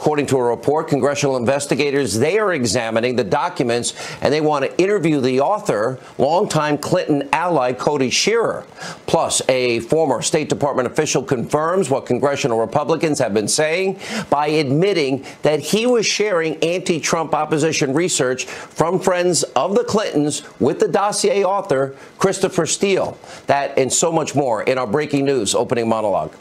According to a report, congressional investigators, they are examining the documents and they want to interview the author, longtime Clinton ally Cody Shearer. Plus, a former State Department official confirms what congressional Republicans have been saying by admitting that he was sharing anti-Trump opposition research from friends of the Clintons with the dossier author, Christopher Steele. That and so much more in our breaking news opening monologue.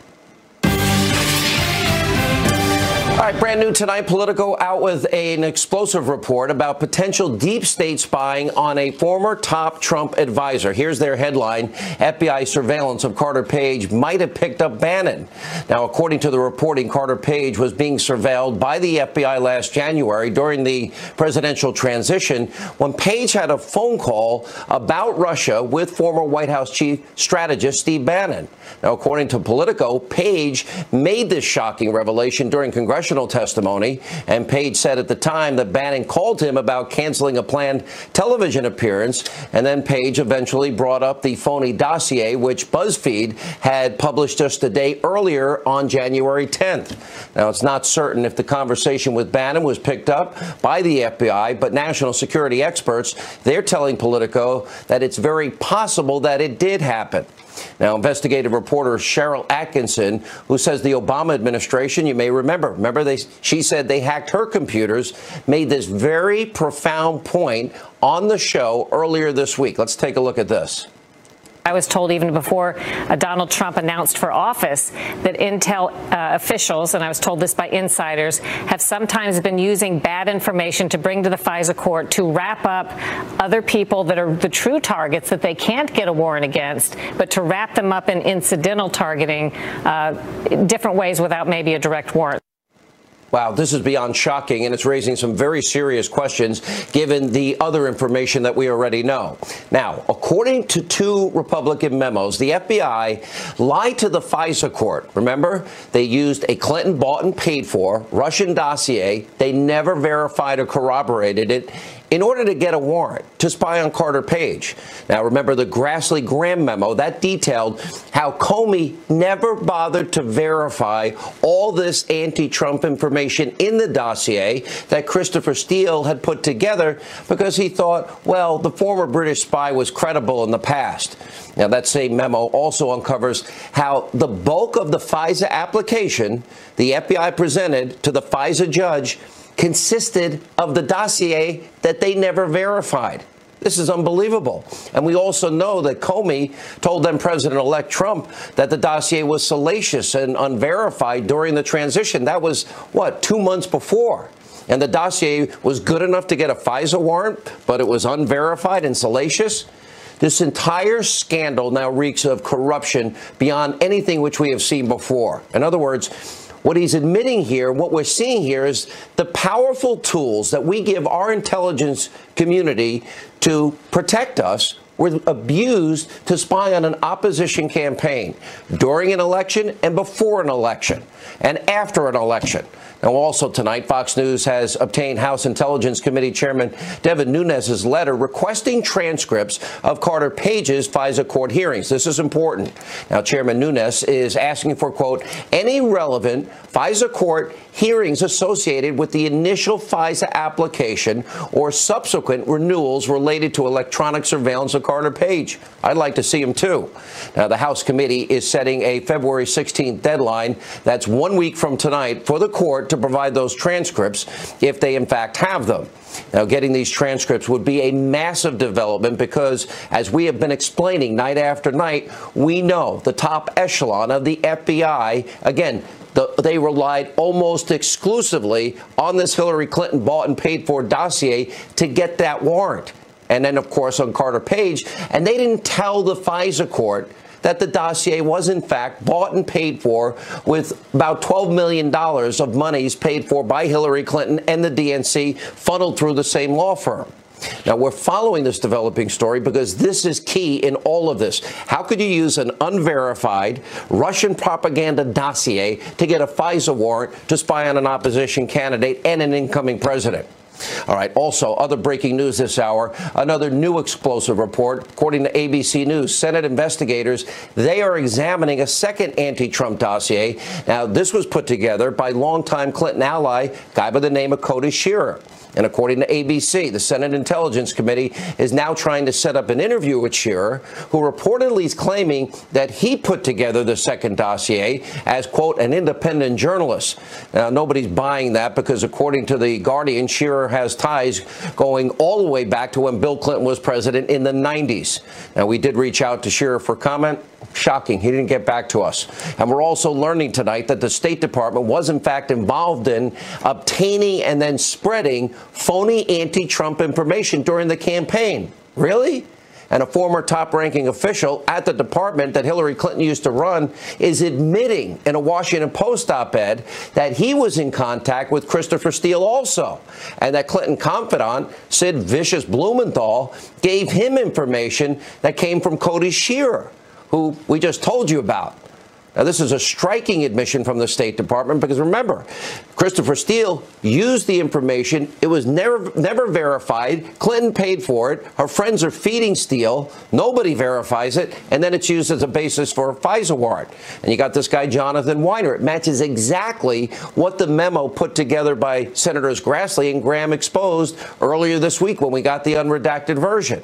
All right, brand new tonight, Politico out with an explosive report about potential deep state spying on a former top Trump advisor. Here's their headline: FBI surveillance of Carter Page might have picked up Bannon. Now, according to the reporting, Carter Page was being surveilled by the FBI last January during the presidential transition when Page had a phone call about Russia with former White House chief strategist Steve Bannon. Now, according to Politico, Page made this shocking revelation during congressional testimony, and Page said at the time that Bannon called him about canceling a planned television appearance, and then Page eventually brought up the phony dossier which BuzzFeed had published just a day earlier on January 10th. Now, it's not certain if the conversation with Bannon was picked up by the FBI, but national security experts, they're telling Politico that it's very possible that it did happen. Now, investigative reporter Cheryl Atkinson, who says the Obama administration, you may remember, she said they hacked her computers, made this very profound point on the show earlier this week. Let's take a look at this. I was told even before Donald Trump announced for office that Intel officials, and I was told this by insiders, have sometimes been using bad information to bring to the FISA court to wrap up other people that are the true targets that they can't get a warrant against, but to wrap them up in incidental targeting different ways without maybe a direct warrant. Wow, this is beyond shocking, and it's raising some very serious questions given the other information that we already know. Now, according to two Republican memos, the FBI lied to the FISA court. Remember, they used a Clinton bought and paid for Russian dossier. They never verified or corroborated it in order to get a warrant to spy on Carter Page. Now, remember the Grassley-Graham memo that detailed how Comey never bothered to verify all this anti-Trump information in the dossier that Christopher Steele had put together because he thought, well, the former British spy was credible in the past. Now, that same memo also uncovers how the bulk of the FISA application the FBI presented to the FISA judge consisted of the dossier that they never verified. This is unbelievable. And we also know that Comey told then President-elect Trump that the dossier was salacious and unverified during the transition. That was, 2 months before. And the dossier was good enough to get a FISA warrant, but it was unverified and salacious. This entire scandal now reeks of corruption beyond anything which we have seen before. In other words, what he's admitting here, what we're seeing here is the powerful tools that we give our intelligence community to protect us were abused to spy on an opposition campaign during an election and before an election and after an election. Now, also tonight, Fox News has obtained House Intelligence Committee Chairman Devin Nunes' letter requesting transcripts of Carter Page's FISA court hearings. This is important. Now, Chairman Nunes is asking for, quote, any relevant FISA court hearings associated with the initial FISA application or subsequent renewals related to electronic surveillance of Carter Page. I'd like to see him, too. Now, the House committee is setting a February 16th deadline. That's 1 week from tonight for the court to provide those transcripts if they, in fact, have them. Now, getting these transcripts would be a massive development because, as we have been explaining night after night, we know the top echelon of the FBI, again, they relied almost exclusively on this Hillary Clinton bought and paid for dossier to get that warrant. And then, of course, on Carter Page. And they didn't tell the FISA court that the dossier was, in fact, bought and paid for with about $12 million of monies paid for by Hillary Clinton and the DNC funneled through the same law firm. Now, we're following this developing story because this is key in all of this. How could you use an unverified Russian propaganda dossier to get a FISA warrant to spy on an opposition candidate and an incoming president? All right. Also, other breaking news this hour, another new explosive report. According to ABC News, Senate investigators, they are examining a second anti-Trump dossier. Now, this was put together by longtime Clinton ally, a guy by the name of Cody Shearer. And according to ABC, the Senate Intelligence Committee is now trying to set up an interview with Shearer, who reportedly is claiming that he put together the second dossier as, quote, an independent journalist. Now, nobody's buying that because, according to The Guardian, Shearer has ties going all the way back to when Bill Clinton was president in the 90s. Now, we did reach out to Shearer for comment. Shocking. He didn't get back to us. And we're also learning tonight that the State Department was, in fact, involved in obtaining and then spreading phony anti-Trump information during the campaign. Really? And a former top-ranking official at the department that Hillary Clinton used to run is admitting in a Washington Post op-ed that he was in contact with Christopher Steele also, and that Clinton confidant Sid Vicious Blumenthal gave him information that came from Cody Shearer, who we just told you about. Now, this is a striking admission from the State Department because, remember, Christopher Steele used the information. It was never verified. Clinton paid for it. Her friends are feeding Steele. Nobody verifies it. And then it's used as a basis for a FISA warrant. And you got this guy, Jonathan Weiner. It matches exactly what the memo put together by Senators Grassley and Graham exposed earlier this week when we got the unredacted version.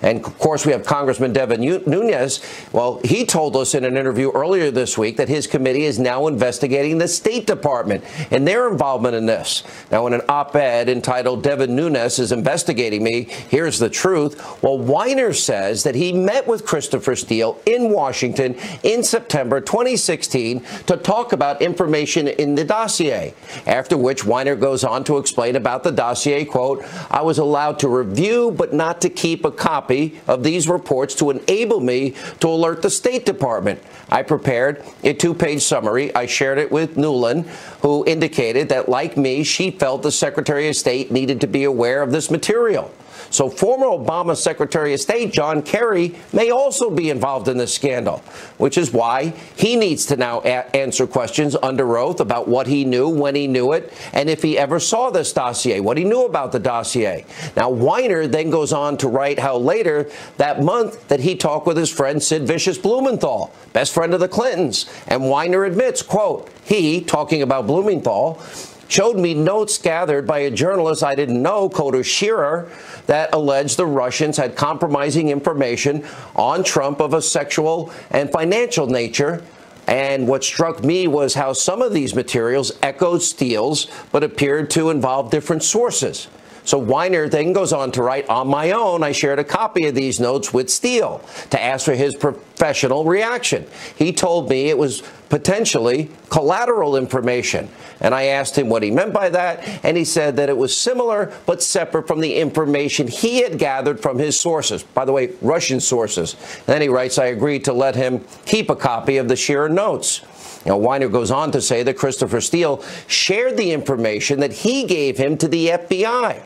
And, of course, we have Congressman Devin Nunes. Well, he told us in an interview earlier this week that his committee is now investigating the State Department and their involvement in this. Now, in an op-ed entitled Devin Nunes is investigating me, here's the truth. Well, Weiner says that he met with Christopher Steele in Washington in September 2016 to talk about information in the dossier, after which Weiner goes on to explain about the dossier, quote, I was allowed to review but not to keep a copy of these reports to enable me to alert the State Department. I prepared a 2-page summary. I shared it with Nuland, who indicated that, like me, she felt the Secretary of State needed to be aware of this material. So former Obama Secretary of State John Kerry may also be involved in this scandal, which is why he needs to now answer questions under oath about what he knew, when he knew it, and if he ever saw this dossier, what he knew about the dossier. Now, Weiner then goes on to write how later that month that he talked with his friend Sid Vicious Blumenthal, best friend of the Clintons. And Weiner admits, quote, he, talking about Blumenthal, showed me notes gathered by a journalist I didn't know, Cody Shearer, that alleged the Russians had compromising information on Trump of a sexual and financial nature. And what struck me was how some of these materials echoed Steele's, but appeared to involve different sources. So Weiner then goes on to write, on my own, I shared a copy of these notes with Steele to ask for his professional reaction. He told me it was potentially collateral information. And I asked him what he meant by that, and he said that it was similar but separate from the information he had gathered from his sources. By the way, Russian sources. Then he writes, I agreed to let him keep a copy of the Shearer notes. Now, Weiner goes on to say that Christopher Steele shared the information that he gave him to the FBI.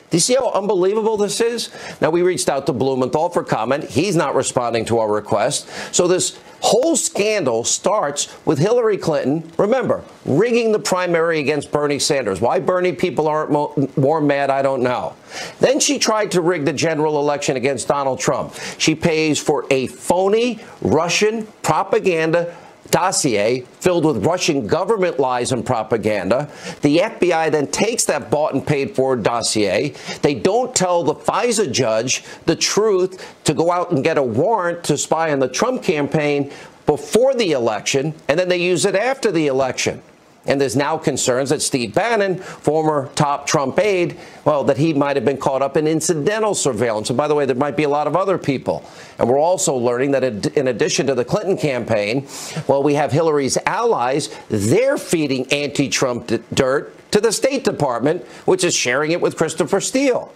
Do you see how unbelievable this is? Now, we reached out to Blumenthal for comment. He's not responding to our request. So this whole scandal starts with Hillary Clinton, remember, rigging the primary against Bernie Sanders. Why Bernie people aren't more mad, I don't know. Then she tried to rig the general election against Donald Trump. She pays for a phony Russian propaganda dossier filled with Russian government lies and propaganda. The FBI then takes that bought and paid for dossier. They don't tell the FISA judge the truth to go out and get a warrant to spy on the Trump campaign before the election, and then they use it after the election. And there's now concerns that Steve Bannon, former top Trump aide, well, that he might have been caught up in incidental surveillance. And by the way, there might be a lot of other people. And we're also learning that in addition to the Clinton campaign, well, we have Hillary's allies. They're feeding anti-Trump dirt to the State Department, which is sharing it with Christopher Steele.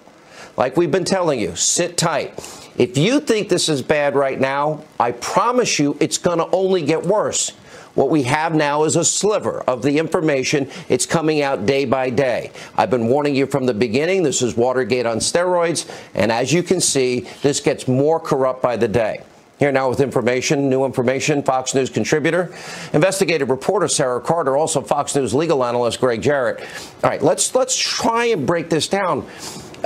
Like we've been telling you, sit tight. If you think this is bad right now, I promise you it's going to only get worse. What we have now is a sliver of the information. It's coming out day by day. I've been warning you from the beginning. This is Watergate on steroids. And as you can see, this gets more corrupt by the day. Here now with information, new information, Fox News contributor, investigative reporter Sarah Carter, also Fox News legal analyst Greg Jarrett. All right, let's try and break this down.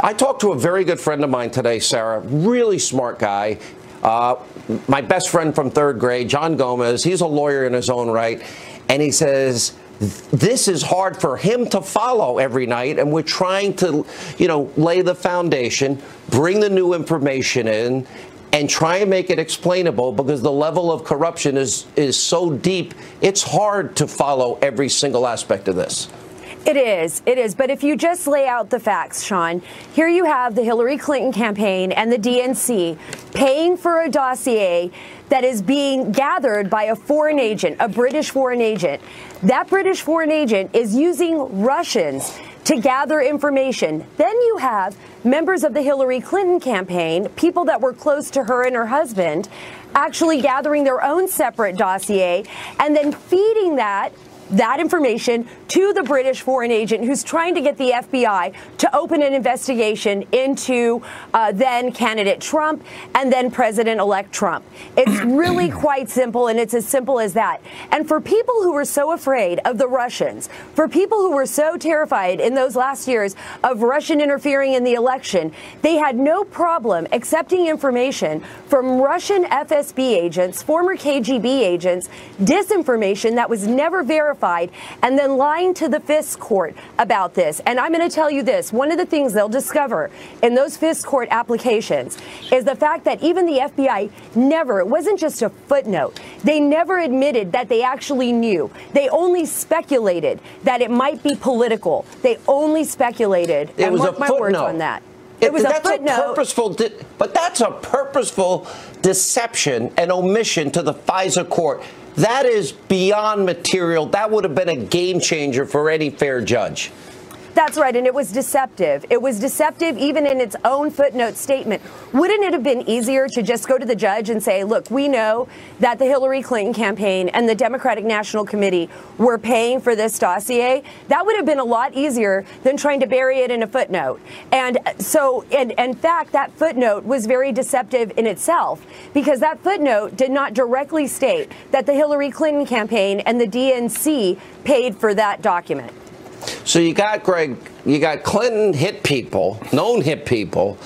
I talked to a very good friend of mine today, Sarah, really smart guy. My best friend from third grade, John Gomez. He's a lawyer in his own right. And he says, this is hard for him to follow every night. And we're trying to, lay the foundation, bring the new information in, and try and make it explainable, because the level of corruption is so deep, it's hard to follow every single aspect of this. It is. But if you just lay out the facts, Sean, here you have the Hillary Clinton campaign and the DNC paying for a dossier that is being gathered by a foreign agent, a British foreign agent. That British foreign agent is using Russians to gather information. Then you have members of the Hillary Clinton campaign, people that were close to her and her husband, actually gathering their own separate dossier and then feeding that information to the British foreign agent who's trying to get the FBI to open an investigation into then candidate Trump and then President-elect Trump. It's really quite simple, and it's as simple as that. And for people who were so afraid of the Russians, for people who were so terrified in those last years of Russian interfering in the election, they had no problem accepting information from Russian FSB agents, former KGB agents, disinformation that was never verified, and then lying to the FISC court about this. And I'm going to tell you this, one of the things they'll discover in those FISC court applications is the fact that even the FBI never, it wasn't just a footnote, they never admitted that they actually knew. They only speculated that it might be political. They only speculated. It was a footnote. My words on that. It was a footnote. But that's a purposeful deception and omission to the FISA court. That is beyond material. That would have been a game changer for any fair judge. That's right, and it was deceptive. It was deceptive even in its own footnote statement. Wouldn't it have been easier to just go to the judge and say, look, we know that the Hillary Clinton campaign and the Democratic National Committee were paying for this dossier? That would have been a lot easier than trying to bury it in a footnote. And so, in fact, that footnote was very deceptive in itself, because that footnote did not directly state that the Hillary Clinton campaign and the DNC paid for that document. So you got, Greg, you got Clinton hit people, known hit people,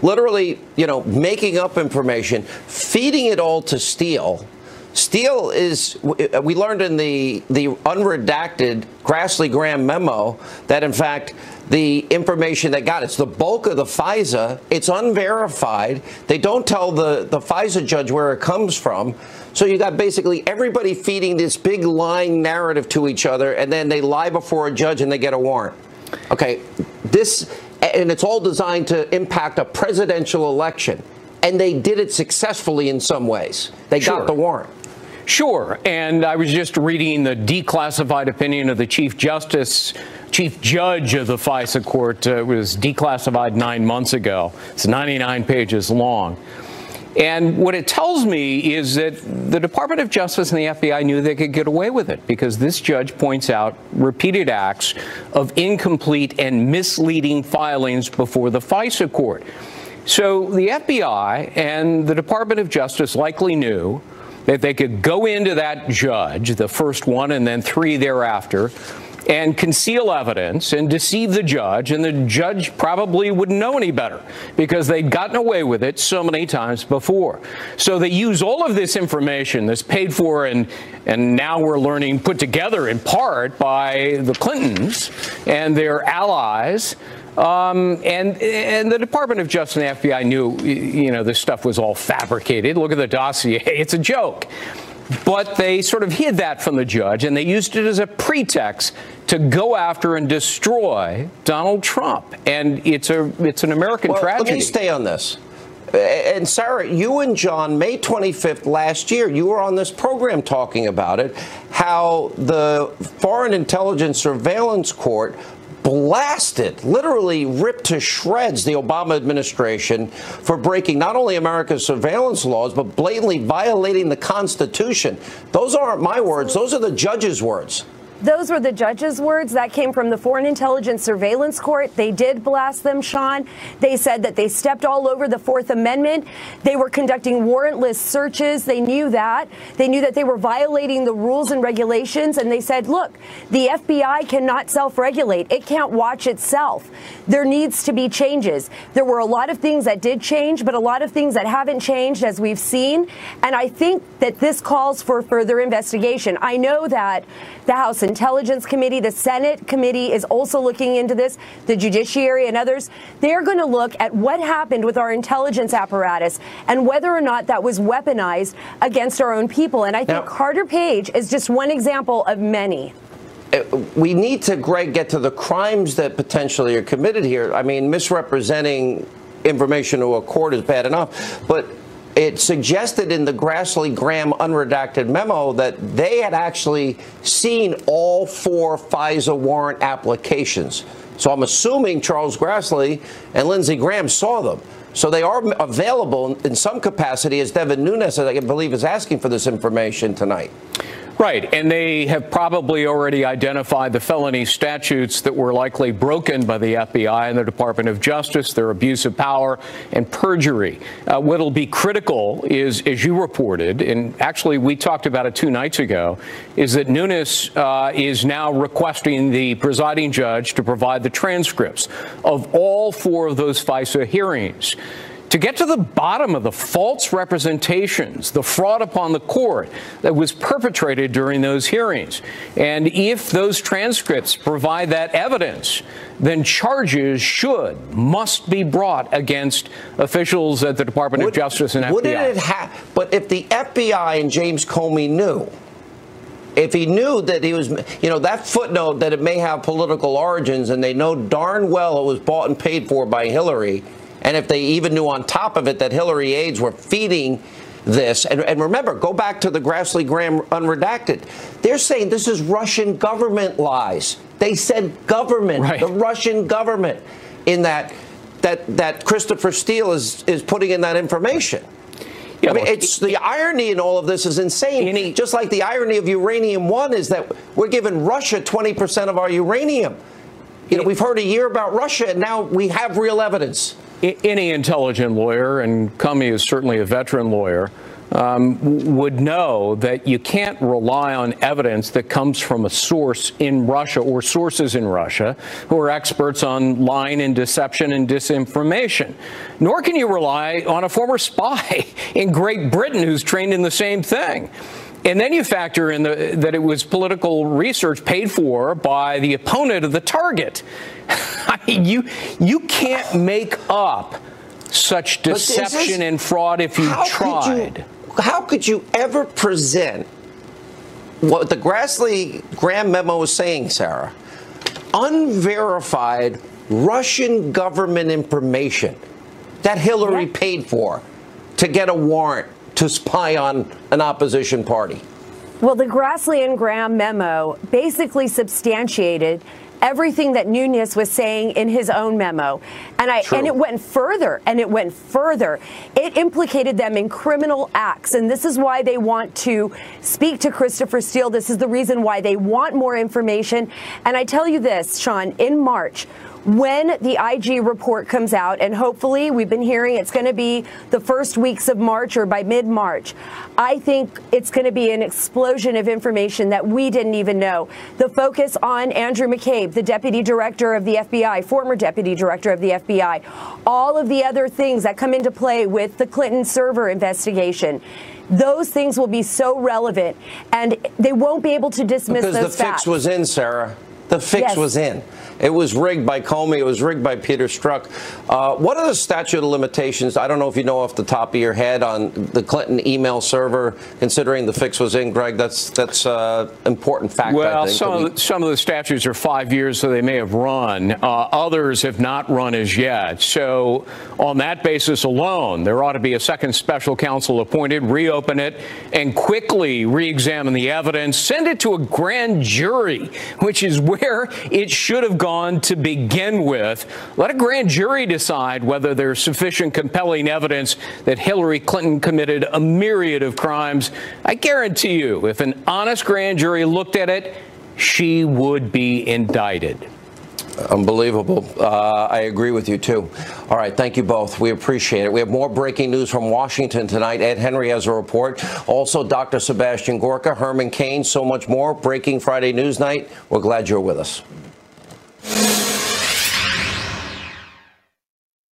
literally, making up information, feeding it all to Steele. Steele is, we learned in the unredacted Grassley-Graham memo that, in fact, the information they got, it's the bulk of the FISA, it's unverified. They don't tell the FISA judge where it comes from. So you got basically everybody feeding this big lying narrative to each other, and then they lie before a judge and they get a warrant. Okay, and it's all designed to impact a presidential election. And they did it successfully in some ways. They got the warrant. Sure. And I was just reading the declassified opinion of the Chief Judge of the FISA court. It was declassified 9 months ago. It's 99 pages long. And what it tells me is that the Department of Justice and the FBI knew they could get away with it, because this judge points out repeated acts of incomplete and misleading filings before the FISA court. So the FBI and the Department of Justice likely knew that they could go into that judge, the first one and then 3 thereafter, and conceal evidence and deceive the judge, and the judge probably wouldn't know any better because they'd gotten away with it so many times before. So they use all of this information that's paid for and now we're learning put together in part by the Clintons and their allies. And the Department of Justice and the FBI knew, this stuff was all fabricated. Look at the dossier. It's a joke. But they sort of hid that from the judge, and they used it as a pretext to go after and destroy Donald Trump. And it's an American tragedy. Let me stay on this. And Sarah, you and John, May 25th last year, you were on this program talking about it, how the Foreign Intelligence Surveillance Court blasted, literally ripped to shreds the Obama administration for breaking not only America's surveillance laws, but blatantly violating the Constitution. Those aren't my words. Those are the judge's words. Those were the judge's words. That came from the Foreign Intelligence Surveillance Court. They did blast them, Sean. They said that they stepped all over the Fourth Amendment. They were conducting warrantless searches. They knew that. They knew that they were violating the rules and regulations. And they said, look, the FBI cannot self-regulate. It can't watch itself. There needs to be changes. There were a lot of things that did change, but a lot of things that haven't changed, as we've seen. And I think that this calls for further investigation. I know that the House Intelligence Committee, the Senate Committee is also looking into this, the Judiciary and others. They're going to look at what happened with our intelligence apparatus and whether or not that was weaponized against our own people. And I think Carter Page is just one example of many. We need to, Greg, get to the crimes that potentially are committed here. I mean, misrepresenting information to a court is bad enough, but it suggested in the Grassley-Graham unredacted memo that they had actually seen all 4 FISA warrant applications. So I'm assuming Charles Grassley and Lindsey Graham saw them. So they are available in some capacity, as Devin Nunes, I believe, is asking for this information tonight. Right, and they have probably already identified the felony statutes that were likely broken by the FBI and the Department of Justice, their abuse of power and perjury. What'll be critical is, as you reported, and actually we talked about it 2 nights ago, is that Nunes is now requesting the presiding judge to provide the transcripts of all 4 of those FISA hearings, to get to the bottom of the false representations, the fraud upon the court that was perpetrated during those hearings. And if those transcripts provide that evidence, then charges must be brought against officials at the Department of Justice and FBI. Wouldn't it but if the FBI and James Comey knew, if he knew that he was, that footnote that it may have political origins, and they know darn well it was bought and paid for by Hillary, and if they even knew on top of it that Hillary aides were feeding this, and remember, go back to the Grassley-Graham unredacted. They're saying this is Russian government lies. They said government, right. The Russian government, in that Christopher Steele is putting in that information. Yeah, I mean, it's the irony in all of this is insane. Just like the irony of Uranium One is that we're giving Russia 20% of our uranium. We've heard a year about Russia, and now we have real evidence. Any intelligent lawyer, and Comey is certainly a veteran lawyer, would know that you can't rely on evidence that comes from a source in Russia or sources in Russia who are experts on lying and deception and disinformation. Nor can you rely on a former spy in Great Britain who's trained in the same thing. And then you factor in that it was political research paid for by the opponent of the target. I mean, you can't make up such deception and fraud if you tried. How could you ever present what the Grassley-Graham memo is saying, Sarah? Unverified Russian government information that Hillary paid for to get a warrant to spy on an opposition party. Well, the Grassley and Graham memo basically substantiated everything that Nunes was saying in his own memo. And it went further, and it went further. It implicated them in criminal acts, and this is why they want to speak to Christopher Steele. This is the reason why they want more information. And I tell you this, Sean, in March, when the IG report comes out, and hopefully we've been hearing it's going to be the first weeks of March or by mid-March, I think it's going to be an explosion of information that we didn't even know. The focus on Andrew McCabe, the deputy director of the FBI, former deputy director of the FBI, all of the other things that come into play with the Clinton server investigation. Those things will be so relevant, and they won't be able to dismiss those facts. Because the fix was in, Sarah. The fix was in. It was rigged by Comey. It was rigged by Peter Strzok. What are the statute of limitations? I don't know if you know off the top of your head on the Clinton email server, considering the fix was in, Greg. That's important fact, well, I think. some of the statutes are 5 years, so they may have run. Others have not run as yet. So on that basis alone, there ought to be a second special counsel appointed, reopen it, and quickly re-examine the evidence, send it to a grand jury, which is where it should have gone to begin with. Let a grand jury decide whether there's sufficient compelling evidence that Hillary Clinton committed a myriad of crimes. I guarantee you, if an honest grand jury looked at it she would be indicted. Unbelievable. I agree with you, too. All right. Thank you both. We appreciate it. We have more breaking news from Washington tonight. Ed Henry has a report. Also, Dr. Sebastian Gorka, Herman Cain, so much more. Breaking Friday News Night. We're glad you're with us.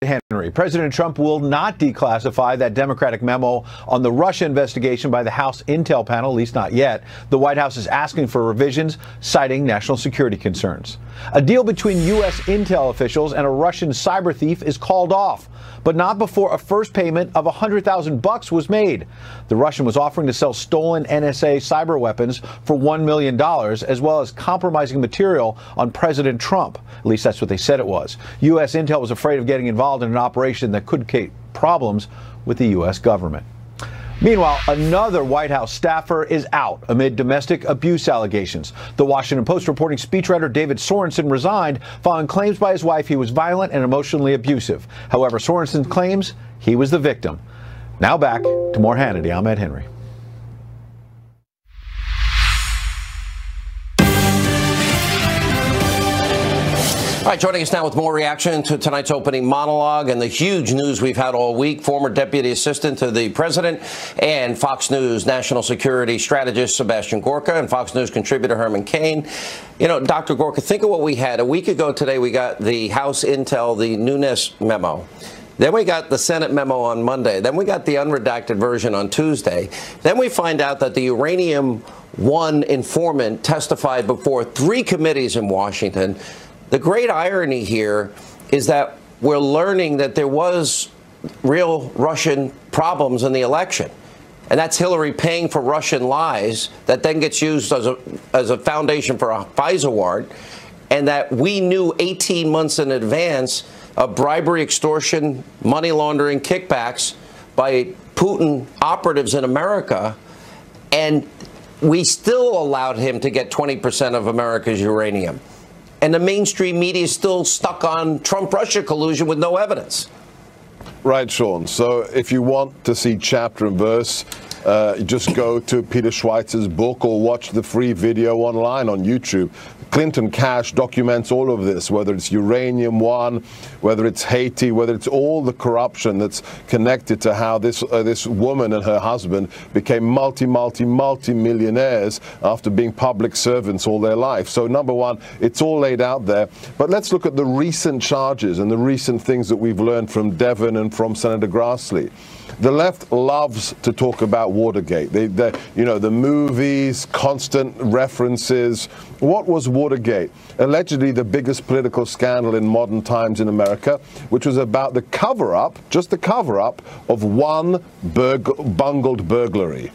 Henry. President Trump will not declassify that Democratic memo on the Russia investigation by the House Intel panel, at least not yet. The White House is asking for revisions, citing national security concerns. A deal between U.S. Intel officials and a Russian cyber thief is called off, but not before a first payment of $100,000 was made. The Russian was offering to sell stolen NSA cyber weapons for $1 million, as well as compromising material on President Trump. At least that's what they said it was. U.S. Intel was afraid of getting involved in an operation that could create problems with the U.S. government. Meanwhile, another White House staffer is out amid domestic abuse allegations. The Washington Post reporting speechwriter David Sorensen resigned following claims by his wife he was violent and emotionally abusive. However, Sorensen claims he was the victim. Now back to more Hannity. I'm Ed Henry. All right, joining us now with more reaction to tonight's opening monologue and the huge news we've had all week, former Deputy Assistant to the President and Fox News National Security Strategist Sebastian Gorka and Fox News contributor Herman Cain. You know, Dr. Gorka, think of what we had. A week ago today, we got the House Intel, the Nunes memo. Then we got the Senate memo on Monday. Then we got the unredacted version on Tuesday. Then we find out that the Uranium One informant testified before 3 committees in Washington. The great irony here is that we're learning that there was real Russian problems in the election. And that's Hillary paying for Russian lies that then gets used as a foundation for a FISA warrant. And that we knew 18 months in advance of bribery, extortion, money laundering, kickbacks by Putin operatives in America. And we still allowed him to get 20% of America's uranium. And the mainstream media is still stuck on Trump-Russia collusion with no evidence. Right, Sean. So if you want to see chapter and verse, just go to Peter Schweizer's book or watch the free video online on YouTube. Clinton Cash documents all of this, whether it's Uranium One, whether it's Haiti, whether it's all the corruption that's connected to how this woman and her husband became multi-millionaires after being public servants all their life. So number one, it's all laid out there. But let's look at the recent charges and the recent things that we've learned from Devon and from Senator Grassley. The left loves to talk about Watergate. The movies, constant references. What was Watergate? Allegedly the biggest political scandal in modern times in America, which was about the cover-up, just the cover-up of one bungled burglary.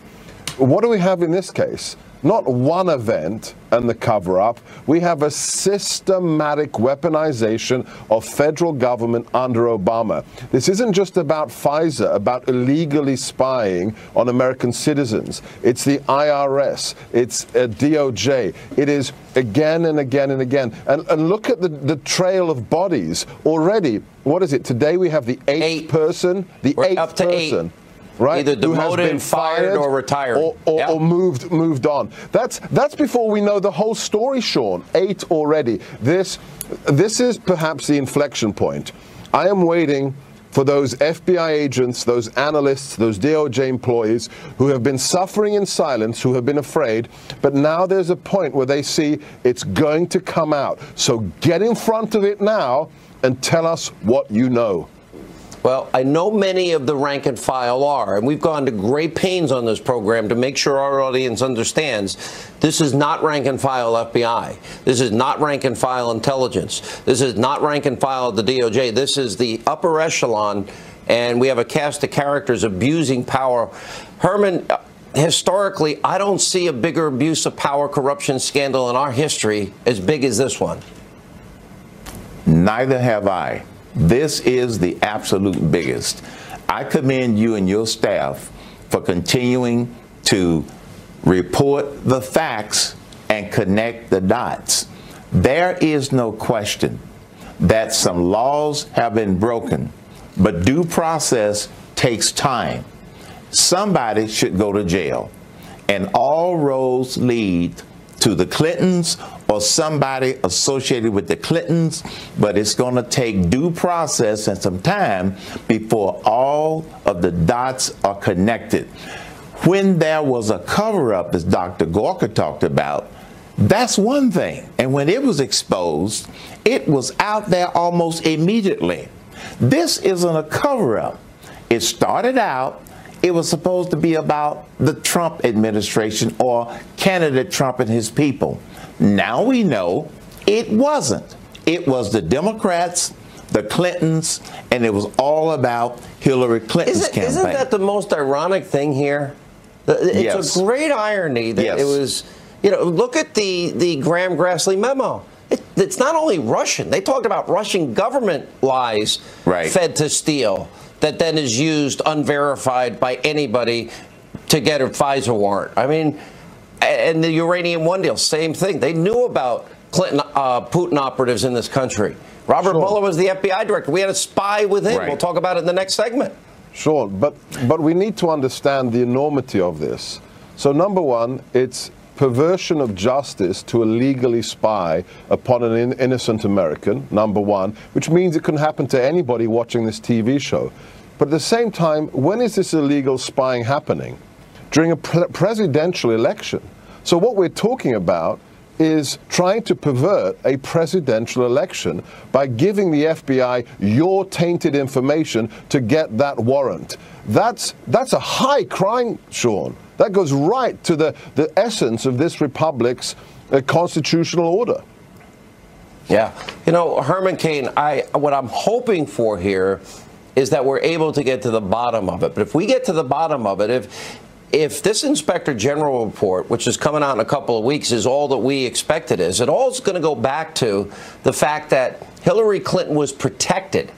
What do we have in this case? Not one event and the cover-up. We have a systematic weaponization of federal government under Obama. This isn't just about FISA, about illegally spying on American citizens. It's the IRS. It's DOJ. It is again and again and again. And look at the trail of bodies already. What is it? Today we have the eighth person. The eighth person. 8. Right? Either demoted, fired, or retired, or moved on. That's before we know the whole story, Sean. 8 already. This is perhaps the inflection point. I am waiting for those FBI agents, those analysts, those DOJ employees who have been suffering in silence, who have been afraid, but now there's a point where they see it's going to come out. So get in front of it now and tell us what you know. Well, I know many of the rank and file are, and we've gone to great pains on this program to make sure our audience understands this is not rank and file FBI. This is not rank and file intelligence. This is not rank and file of the DOJ. This is the upper echelon, and we have a cast of characters abusing power. Herman, historically, I don't see a bigger abuse of power corruption scandal in our history as big as this one. Neither have I. This is the absolute biggest. I commend you and your staff for continuing to report the facts and connect the dots. There is no question that some laws have been broken, but due process takes time. Somebody should go to jail, and all roads lead to the Clintons or somebody associated with the Clintons, but it's going to take due process and some time before all of the dots are connected. When there was a cover-up, as Dr. Gorka talked about, that's one thing. And when it was exposed, it was out there almost immediately. This isn't a cover-up. It started out, it was supposed to be about the Trump administration or candidate Trump and his people. Now we know it wasn't. It was the Democrats, the Clintons, and it was all about Hillary Clinton's campaign. Isn't that the most ironic thing here? It's a great irony that it was, you know, look at the Graham Grassley memo. It's not only Russian. They talked about Russian government lies fed to Steele that then is used unverified by anybody to get a FISA warrant. I mean, and the Uranium One deal, same thing. They knew about Clinton, Putin operatives in this country. Robert Mueller was the FBI director. We had a spy with him. We'll talk about it in the next segment. Sure, but we need to understand the enormity of this. So number one, it's perversion of justice to illegally spy upon an innocent American, number one, which means it can happen to anybody watching this TV show. But at the same time, when is this illegal spying happening? During a presidential election. So what we're talking about is trying to pervert a presidential election by giving the FBI your tainted information to get that warrant. That's a high crime, Sean. That goes right to the essence of this republic's constitutional order. Yeah. You know, Herman Cain, what I'm hoping for here is that we're able to get to the bottom of it. But if we get to the bottom of it, if this Inspector General report, which is coming out in a couple of weeks, is all that we expect it is, it all is going to go back to the fact that Hillary Clinton was protected,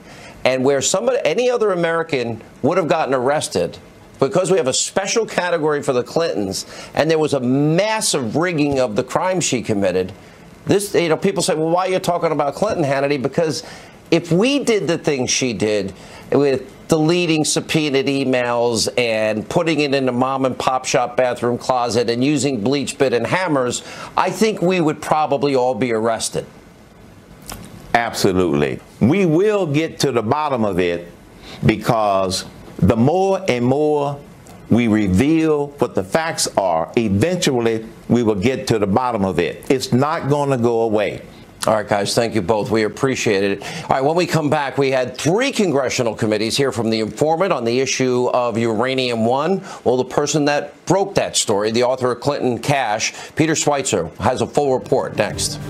and where any other American would have gotten arrested, because we have a special category for the Clintons, and there was a massive rigging of the crime she committed. This, you know, people say, well, why are you talking about Clinton, Hannity? Because if we did the things she did with deleting subpoenaed emails and putting it in a mom and pop shop bathroom closet and using bleach bit and hammers, I think we would probably all be arrested. Absolutely. We will get to the bottom of it, because the more and more we reveal what the facts are, eventually we will get to the bottom of it. It's not going to go away. All right, guys, thank you both. We appreciate it. All right, when we come back, we had 3 congressional committees here from the informant on the issue of Uranium One. Well, the person that broke that story, the author of Clinton Cash, Peter Schweitzer, has a full report next.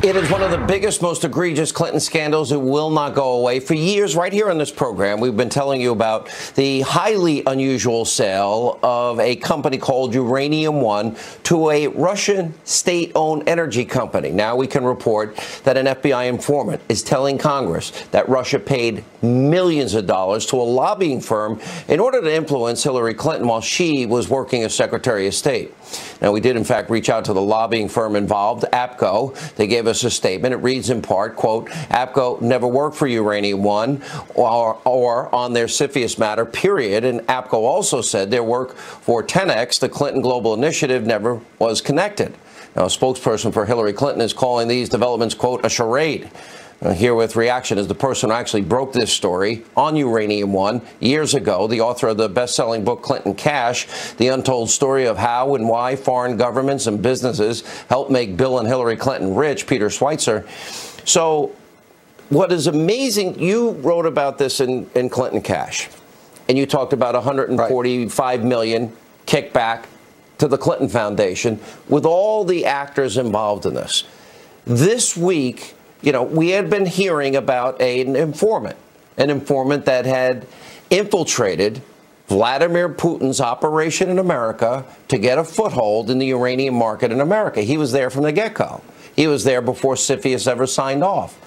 It is one of the biggest, most egregious Clinton scandals. It will not go away. For years, right here on this program, we've been telling you about the highly unusual sale of a company called Uranium One to a Russian state-owned energy company. Now we can report that an FBI informant is telling Congress that Russia paid millions of dollars to a lobbying firm in order to influence Hillary Clinton while she was working as Secretary of State. Now, we did, in fact, reach out to the lobbying firm involved, APCO. They gave us a statement. It reads in part, quote, APCO never worked for Uranium One or on their CFIUS matter, period. And APCO also said their work for 10X, the Clinton Global Initiative, never was connected. Now, a spokesperson for Hillary Clinton is calling these developments, quote, a charade. Here with reaction is the person who actually broke this story on Uranium One years ago, the author of the best-selling book Clinton Cash, the untold story of how and why foreign governments and businesses helped make Bill and Hillary Clinton rich, Peter Schweitzer. So what is amazing, you wrote about this in Clinton Cash, and you talked about $145 million kickback to the Clinton Foundation with all the actors involved in this. This week, you know, we had been hearing about an informant that had infiltrated Vladimir Putin's operation in America to get a foothold in the uranium market in America. He was there from the get-go. He was there before CFIUS ever signed off.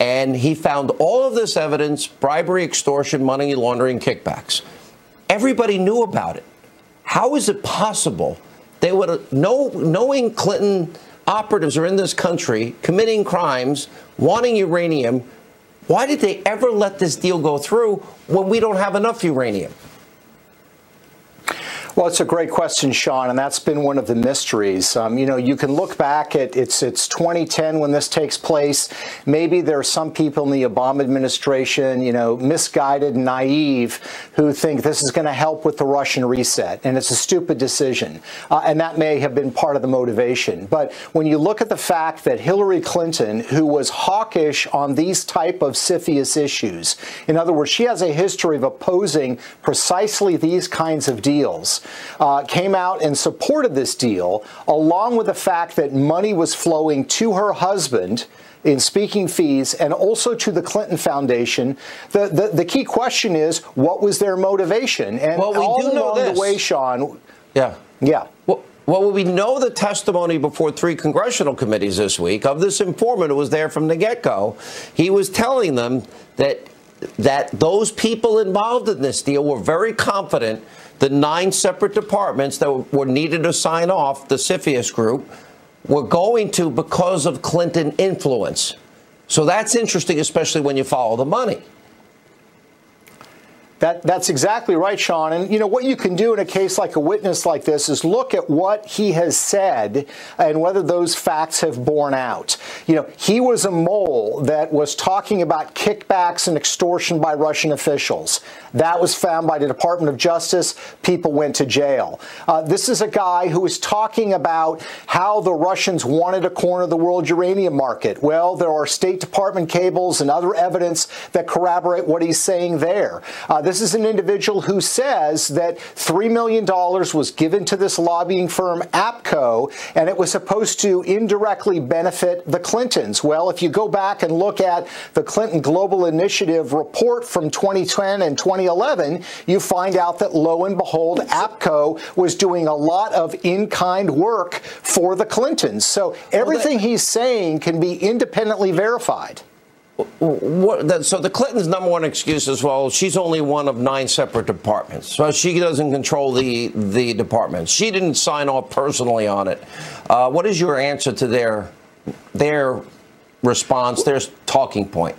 And he found all of this evidence, bribery, extortion, money laundering, kickbacks. Everybody knew about it. How is it possible they would have, knowing Clinton operatives are in this country committing crimes, wanting uranium, why did they ever let this deal go through when we don't have enough uranium? Well, it's a great question, Sean, and that's been one of the mysteries. You can look back at it's 2010 when this takes place. Maybe there are some people in the Obama administration, misguided, naive, who think this is going to help with the Russian reset, and it's a stupid decision. And that may have been part of the motivation. But when you look at the fact that Hillary Clinton, who was hawkish on these type of CFIUS issues, in other words, she has a history of opposing precisely these kinds of deals, came out and supported this deal, along with the fact that money was flowing to her husband in speaking fees and also to the Clinton Foundation. The key question is, what was their motivation? And well, we all do know along this. the way, Sean. Yeah. Well, we know the testimony before 3 congressional committees this week of this informant who was there from the get-go. He was telling them that those people involved in this deal were very confident the 9 separate departments that were needed to sign off, the CFIUS group, were going to because of Clinton influence. So that's interesting, especially when you follow the money. That's exactly right, Sean. And, what you can do in a case like a witness like this is look at what he has said and whether those facts have borne out. He was a mole that was talking about kickbacks and extortion by Russian officials. That was found by the Department of Justice. People went to jail. This is a guy who was talking about how the Russians wanted to corner the world uranium market. Well, there are State Department cables and other evidence that corroborate what he's saying there. This is an individual who says that $3 million was given to this lobbying firm, APCO, and it was supposed to indirectly benefit the Clintons. Well, if you go back and look at the Clinton Global Initiative report from 2010 and 2011, you find out that, lo and behold, APCO was doing a lot of in-kind work for the Clintons. So everything he's saying can be independently verified. So the Clintons' number one excuse is, well, she's only one of 9 separate departments. So she doesn't control the departments. She didn't sign off personally on it. What is your answer to their response, their talking point?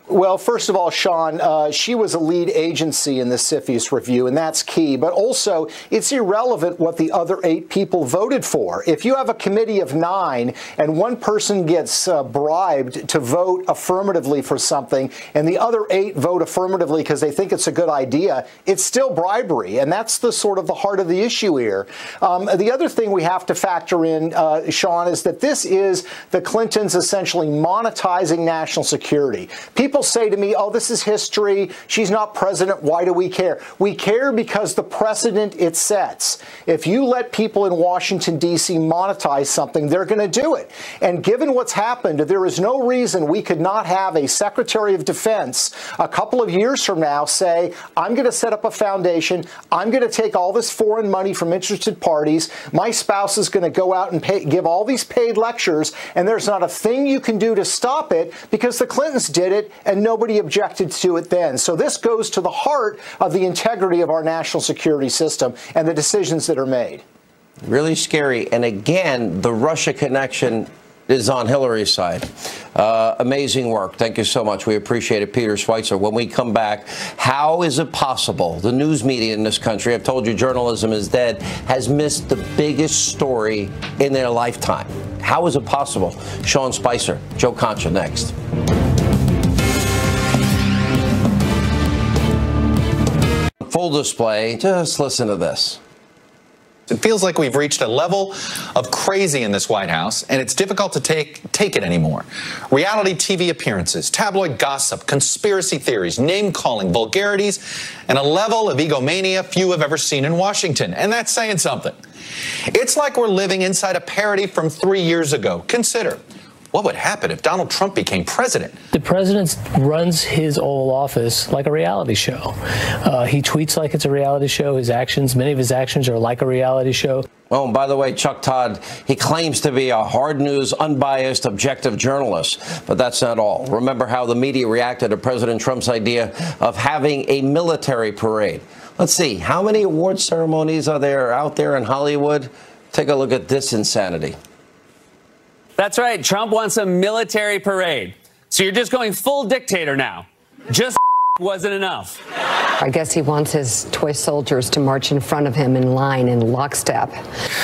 Well, first of all, Sean, she was a lead agency in the CFIUS review, and that's key. But also, it's irrelevant what the other 8 people voted for. If you have a committee of 9 and one person gets bribed to vote affirmatively for something and the other 8 vote affirmatively because they think it's a good idea, it's still bribery. And that's the sort of the heart of the issue here. The other thing we have to factor in, Sean, is that this is the Clintons essentially monetizing national security. People say to me, oh, this is history. She's not president. Why do we care? We care because the precedent it sets. If you let people in Washington, D.C. monetize something, they're going to do it. And given what's happened, there is no reason we could not have a Secretary of Defense a couple of years from now say, I'm going to set up a foundation. I'm going to take all this foreign money from interested parties. My spouse is going to go out and give all these paid lectures, and there's not a thing you can do to stop it because the Clintons did it and nobody objected to it then. So this goes to the heart of the integrity of our national security system and the decisions that are made. Really scary. And again, the Russia connection is on Hillary's side. Amazing work. Thank you so much. We appreciate it, Peter Schweitzer. When we come back, how is it possible the news media in this country, I've told you journalism is dead, has missed the biggest story in their lifetime? How is it possible? Sean Spicer, Joe Concha next. Full display. Just listen to this. It feels like we've reached a level of crazy in this White House, and it's difficult to take it anymore. Reality TV appearances, tabloid gossip, conspiracy theories, name-calling, vulgarities, and a level of egomania few have ever seen in Washington. And that's saying something. It's like we're living inside a parody from 3 years ago. Consider, what would happen if Donald Trump became president? The president runs his Oval Office like a reality show. He tweets like it's a reality show. Many of his actions are like a reality show. Oh, and by the way, Chuck Todd, he claims to be a hard news, unbiased, objective journalist. But that's not all. Remember how the media reacted to President Trump's idea of having a military parade. Let's see, how many award ceremonies are there out there in Hollywood? Take a look at this insanity. That's right. Trump wants a military parade. So you're just going full dictator now. Just wasn't enough. I guess he wants his toy soldiers to march in front of him in line in lockstep.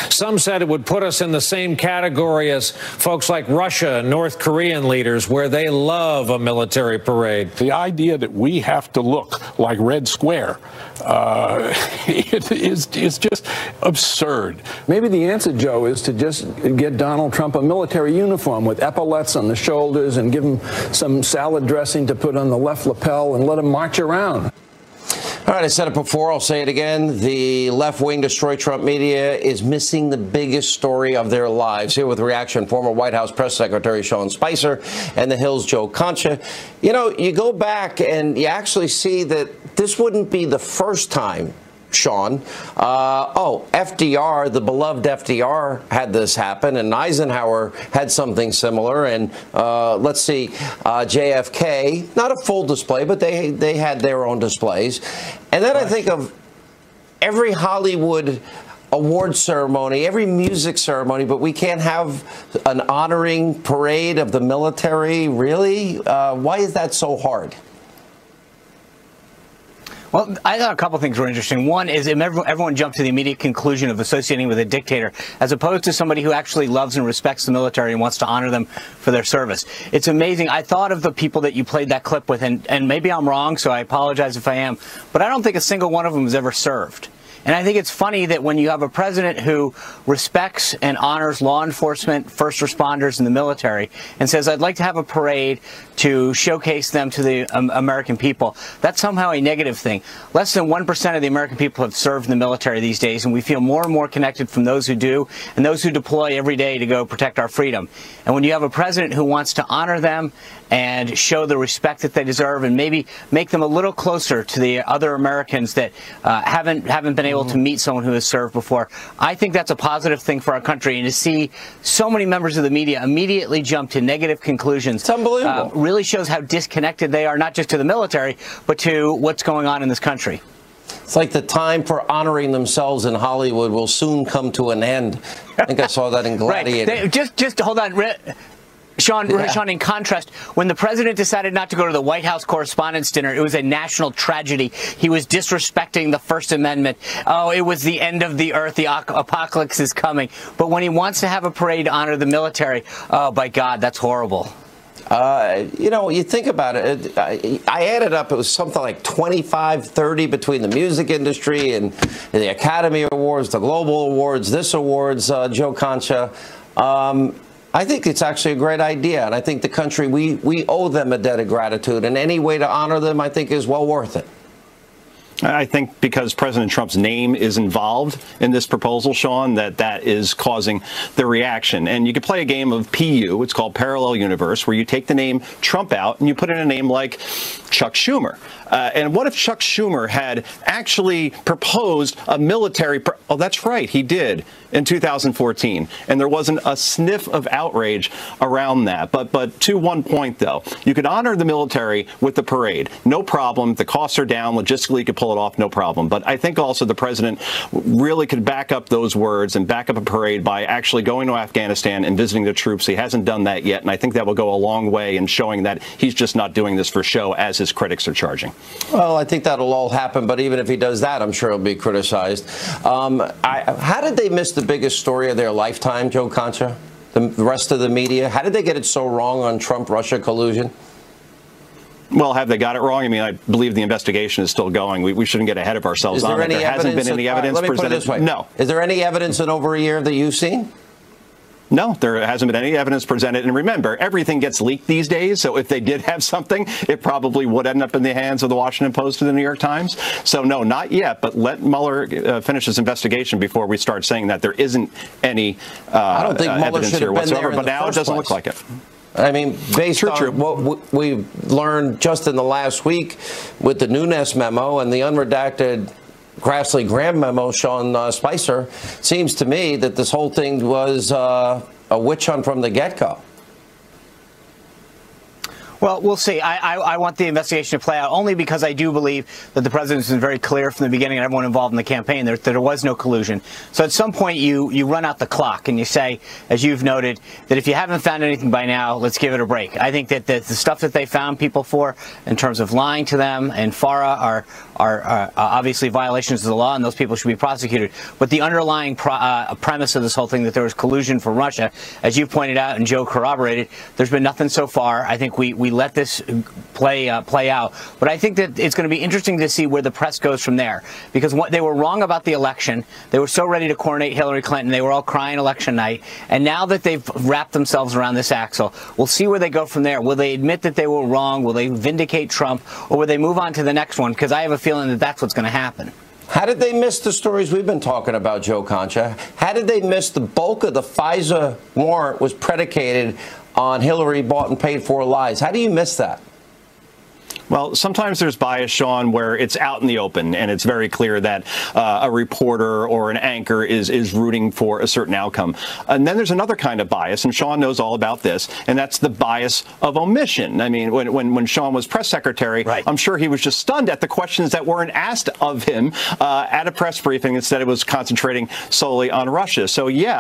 Some said it would put us in the same category as folks like Russia and North Korean leaders, where they love a military parade. The idea that we have to look like Red Square is just absurd. Maybe the answer, Joe, is to just get Donald Trump a military uniform with epaulets on the shoulders and give him some salad dressing to put on the left lapel and let him march around. All right, I said it before, I'll say it again. The left-wing Destroy Trump media is missing the biggest story of their lives. Here with reaction, former White House Press Secretary Sean Spicer and the Hill's Joe Concha. You know, you go back and you actually see that this wouldn't be the first time, Sean. FDR, the beloved FDR, had this happen, and Eisenhower had something similar. And let's see, JFK, not a full display, but they had their own displays. And then I think of every Hollywood award ceremony, every music ceremony, but we can't have an honoring parade of the military. Really? Why is that so hard? Well, I thought a couple things were interesting. One is everyone jumped to the immediate conclusion of associating with a dictator, as opposed to somebody who actually loves and respects the military and wants to honor them for their service. It's amazing. I thought of the people that you played that clip with, and maybe I'm wrong, so I apologize if I am, but I don't think a single one of them has ever served. And I think it's funny that when you have a president who respects and honors law enforcement, first responders, and the military, and says, I'd like to have a parade to showcase them to the American people, that's somehow a negative thing. Less than 1% of the American people have served in the military these days, and we feel more and more connected from those who do and those who deploy every day to go protect our freedom. And when you have a president who wants to honor them and show the respect that they deserve and maybe make them a little closer to the other Americans that haven't been able to meet someone who has served before, I think that's a positive thing for our country. And to see so many members of the media immediately jump to negative conclusions, it's unbelievable. Really shows how disconnected they are, not just to the military, but to what's going on in this country. It's like the time for honoring themselves in Hollywood will soon come to an end. I think I saw that in Gladiator. Right. Just hold on. Sean, in contrast, when the president decided not to go to the White House Correspondents' Dinner, it was a national tragedy. He was disrespecting the First Amendment. Oh, it was the end of the earth. The apocalypse is coming. But when he wants to have a parade to honor the military, oh, by God, that's horrible. You know, you think about it, I added up, it was something like 25-30 between the music industry and the Academy Awards, the Global Awards, this awards, Joe Concha. I think it's actually a great idea, and I think the country, we owe them a debt of gratitude, and any way to honor them, I think, is well worth it. I think because President Trump's name is involved in this proposal, Sean, that is causing the reaction. And you could play a game of PU, it's called Parallel Universe, where you take the name Trump out and you put in a name like Chuck Schumer. And what if Chuck Schumer had actually proposed a military... Oh, that's right, he did in 2014. And there wasn't a sniff of outrage around that. But to one point, though, you could honor the military with the parade. No problem. The costs are down. Logistically, you could pull it off. No problem. But I think also the president really could back up those words and back up a parade by actually going to Afghanistan and visiting the troops. He hasn't done that yet. And I think that will go a long way in showing that he's just not doing this for show, as his critics are charging. Well, I think that'll all happen, but even if he does that, I'm sure he'll be criticized. How did they miss the biggest story of their lifetime, Joe Concha? The rest of the media? How did they get it so wrong on Trump-Russia collusion? Well, have they got it wrong? I mean, I believe the investigation is still going. We shouldn't get ahead of ourselves on it. There hasn't been any evidence presented. No. Is there any evidence in over a year that you've seen? No, there hasn't been any evidence presented. And remember, everything gets leaked these days. So if they did have something, it probably would end up in the hands of the Washington Post or the New York Times. So no, not yet. But let Mueller finish his investigation before we start saying that there isn't any I don't think evidence here whatsoever. But now it doesn't look like it. I mean, based on what we've learned just in the last week with the Nunes memo and the unredacted Grassley-Graham memo, Sean Spicer, seems to me that this whole thing was a witch hunt from the get-go. Well, we'll see. I want the investigation to play out only because I do believe that the president's been very clear from the beginning and everyone involved in the campaign that there was no collusion. So at some point you run out the clock and you say, as you've noted, that if you haven't found anything by now, let's give it a break. I think that the stuff that they found people for in terms of lying to them and FARA are obviously violations of the law, and those people should be prosecuted. But the underlying premise of this whole thing, that there was collusion from Russia, as you pointed out and Joe corroborated, there's been nothing so far. I think we let this play out. But I think that it's going to be interesting to see where the press goes from there, because they were wrong about the election. They were so ready to coronate Hillary Clinton. They were all crying election night. And now that they've wrapped themselves around this axle, we'll see where they go from there. Will they admit that they were wrong? Will they vindicate Trump? Or will they move on to the next one? Because I have a feeling that that's what's going to happen. How did they miss the stories we've been talking about, Joe Concha? How did they miss the bulk of the FISA warrant was predicated on Hillary bought and paid for lies? How do you miss that? Well, sometimes there's bias, Sean, where it's out in the open and it's very clear that a reporter or an anchor is rooting for a certain outcome. And then there's another kind of bias, and Sean knows all about this, and that's the bias of omission. I mean, when Sean was press secretary, right, I'm sure he was just stunned at the questions that weren't asked of him at a press briefing. Instead, it was concentrating solely on Russia. So, yeah.